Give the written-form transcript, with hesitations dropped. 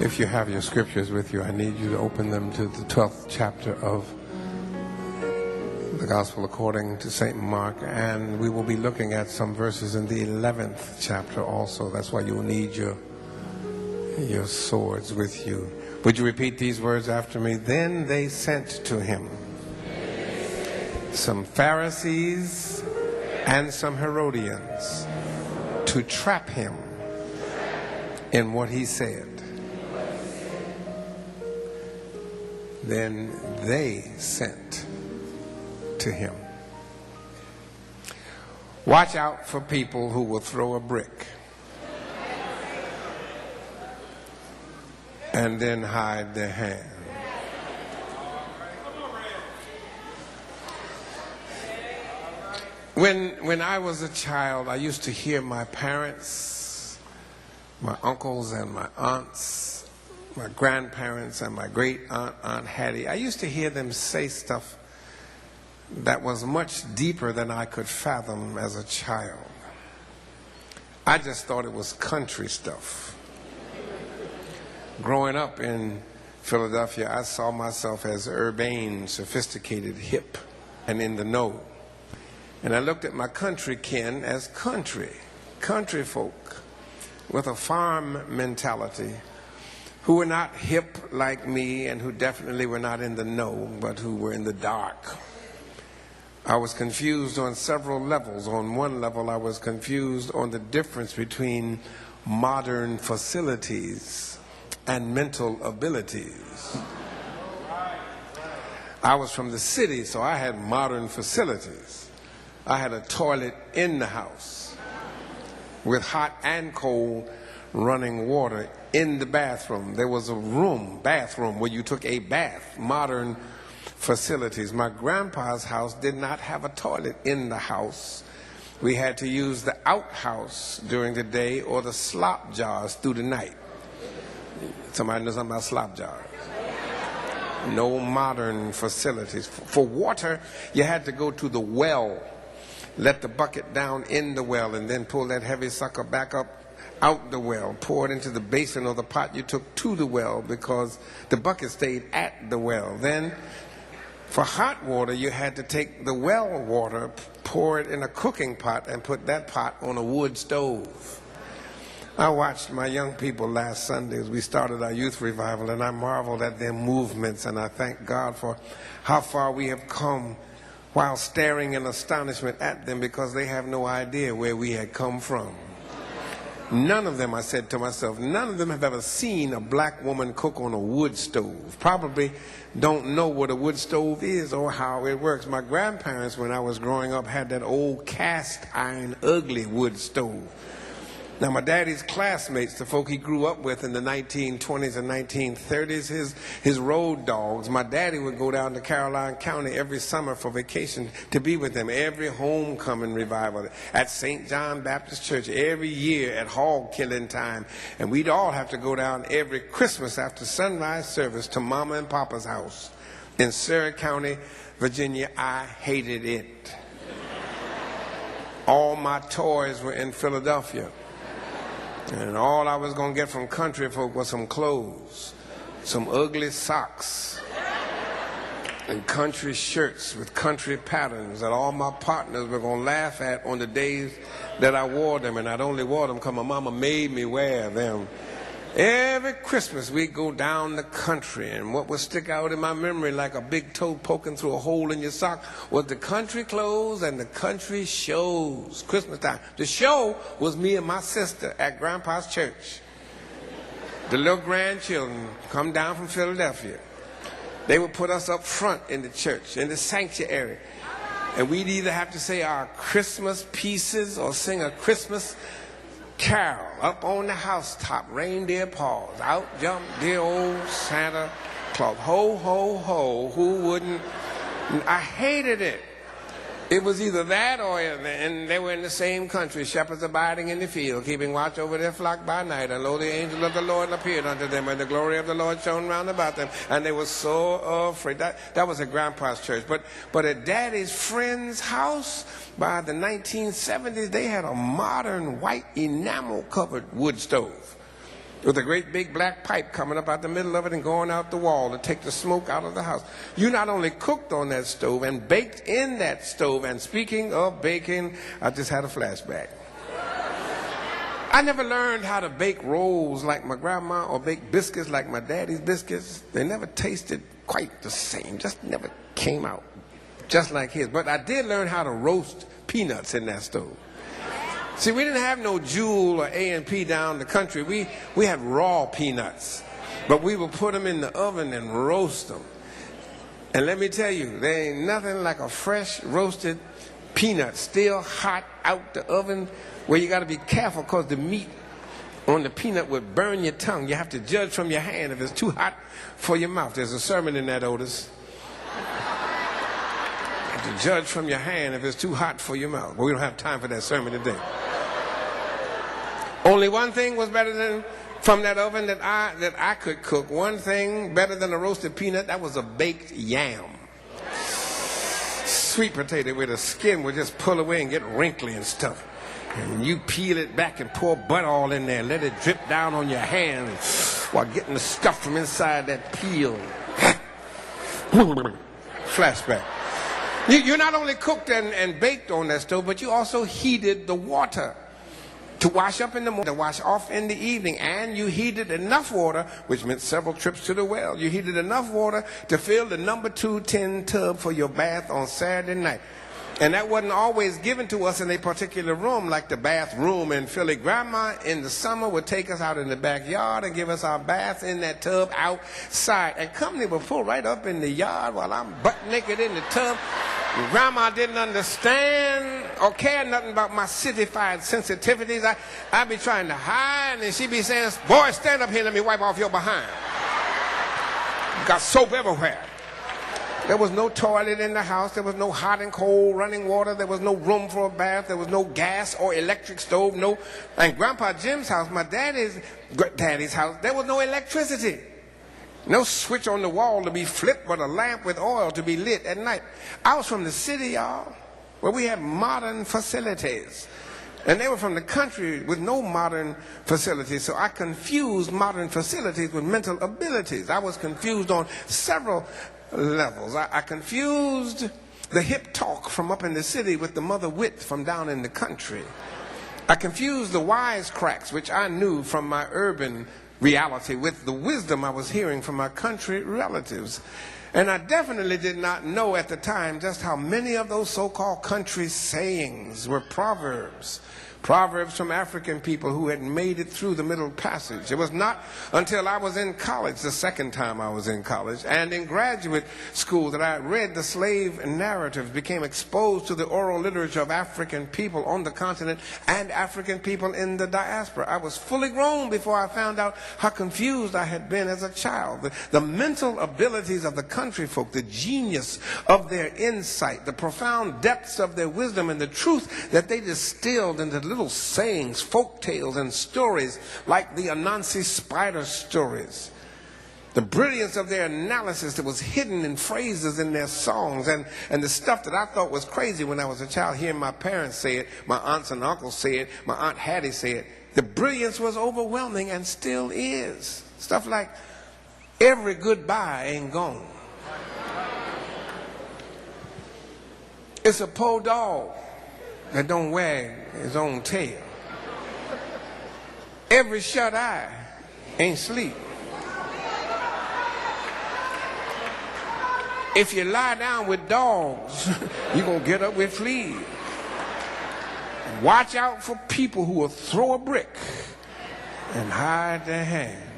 If you have your scriptures with you, I need you to open them to the 12th chapter of the Gospel according to St. Mark, and we will be looking at some verses in the 11th chapter also. That's why you'll need your swords with you. Would you repeat these words after me? Then they sent to him some Pharisees and some Herodians to trap him in what he said. Then they sent to him. Watch out for people who will throw a brick and then hide their hand. When I was a child, I used to hear my parents, my uncles and my aunts, my grandparents and my great Aunt Hattie, I used to hear them say stuff that was much deeper than I could fathom as a child. I just thought it was country stuff. Growing up in Philadelphia, I saw myself as urbane, sophisticated, hip, and in the know. And I looked at my country kin as country folk with a farm mentality, who were not hip like me and who definitely were not in the know, but who were in the dark. I was confused on several levels. On one level, I was confused on the difference between modern facilities and mental abilities. I was from the city, so I had modern facilities. I had a toilet in the house with hot and cold running water in the bathroom. There was a bathroom where you took a bath, modern facilities. My grandpa's house did not have a toilet in the house. We had to use the outhouse during the day or the slop jars through the night. Somebody knows something about slop jars? No modern facilities. For water, you had to go to the well, let the bucket down in the well, and then pull that heavy sucker back up out the well, pour it into the basin or the pot you took to the well, because the bucket stayed at the well. Then for hot water, you had to take the well water, pour it in a cooking pot, and put that pot on a wood stove. I watched my young people last Sunday as we started our youth revival, and I marveled at their movements, and I thank God for how far we have come while staring in astonishment at them, because they have no idea where we had come from. None of them, I said to myself, none of them have ever seen a black woman cook on a wood stove. Probably don't know what a wood stove is or how it works. My grandparents, when I was growing up, had that old cast iron, ugly wood stove. Now, my daddy's classmates, the folk he grew up with in the 1920s and 1930s, his road dogs, my daddy would go down to Caroline County every summer for vacation to be with them. Every homecoming revival at St. John Baptist Church, every year at hog killing time. And we'd all have to go down every Christmas after sunrise service to Mama and Papa's house in Surrey County, Virginia. I hated it. All my toys were in Philadelphia. And all I was going to get from country folk was some clothes, some ugly socks, and country shirts with country patterns that all my partners were going to laugh at on the days that I wore them. And I'd only wore them because my mama made me wear them. Every Christmas we'd go down the country, and what would stick out in my memory like a big toe poking through a hole in your sock was the country clothes and the country shows. Christmas time. The show was me and my sister at Grandpa's church. The little grandchildren come down from Philadelphia. They would put us up front in the church, in the sanctuary, and we'd either have to say our Christmas pieces or sing a Christmas carol up on the housetop. Reindeer paws, out jumped dear old Santa Claus. Ho, ho, ho, who wouldn't? I hated it. It was either that or, and they were in the same country, shepherds abiding in the field, keeping watch over their flock by night. And lo, the angel of the Lord appeared unto them, and the glory of the Lord shone round about them. And they were so afraid. That was at Grandpa's church. But at Daddy's friend's house, by the 1970s, they had a modern white enamel-covered wood stove. with a great big black pipe coming up out the middle of it and going out the wall to take the smoke out of the house. You not only cooked on that stove and baked in that stove, and speaking of baking, I just had a flashback. I never learned how to bake rolls like my grandma or bake biscuits like my daddy's biscuits. They never tasted quite the same, just never came out just like his. But I did learn how to roast peanuts in that stove. See, we didn't have no Jewel or A&P down the country. We had raw peanuts, but we would put them in the oven and roast them. And let me tell you, there ain't nothing like a fresh roasted peanut, still hot out the oven, where you got to be careful because the meat on the peanut would burn your tongue. You have to judge from your hand if it's too hot for your mouth. There's a sermon in that, Otis. You have to judge from your hand if it's too hot for your mouth. But we don't have time for that sermon today. Only one thing was better than, from that oven that I could cook. One thing better than a roasted peanut, that was a baked yam. Sweet potato where the skin would just pull away and get wrinkly and stuff. And you peel it back and pour butter all in there. Let it drip down on your hand while getting the stuff from inside that peel. Flashback. You not only cooked and baked on that stove, but you also heated the water to wash up in the morning, to wash off in the evening. And you heated enough water, which meant several trips to the well. You heated enough water to fill the number 2 tin tub for your bath on Saturday night. And that wasn't always given to us in a particular room, like the bathroom in Philly. Grandma in the summer would take us out in the backyard and give us our bath in that tub outside. And company would pull right up in the yard while I'm butt naked in the tub. And Grandma didn't understand or care nothing about my citified sensitivities. I'd be trying to hide, and she'd be saying, "Boy, stand up here and let me wipe off your behind. You got soap everywhere." There was no toilet in the house. There was no hot and cold running water. There was no room for a bath. There was no gas or electric stove. No, and Grandpa Jim's house, my daddy's house, there was no electricity. No switch on the wall to be flipped, but a lamp with oil to be lit at night. I was from the city, y'all, where we had modern facilities. And they were from the country with no modern facilities. So I confused modern facilities with mental abilities. I was confused on several levels. I confused the hip talk from up in the city with the mother wit from down in the country. I confused the wisecracks, which I knew from my urban reality, with the wisdom I was hearing from my country relatives. And I definitely did not know at the time just how many of those so-called country sayings were proverbs. Proverbs from African people who had made it through the Middle Passage. It was not until I was in college, the second time I was in college, and in graduate school, that I read the slave narratives, became exposed to the oral literature of African people on the continent and African people in the diaspora. I was fully grown before I found out how confused I had been as a child. The mental abilities of the country folk, the genius of their insight, the profound depths of their wisdom, and the truth that they distilled into little sayings, folk tales, and stories like the Anansi spider stories. The brilliance of their analysis that was hidden in phrases in their songs, and the stuff that I thought was crazy when I was a child, hearing my parents say it, my aunts and uncles say it, my Aunt Hattie say it. The brilliance was overwhelming and still is. Stuff like, every goodbye ain't gone. It's a poor dog that don't wag his own tail. Every shut eye ain't sleep. If you lie down with dogs, you're going to get up with fleas. Watch out for people who will throw a brick and hide their hand.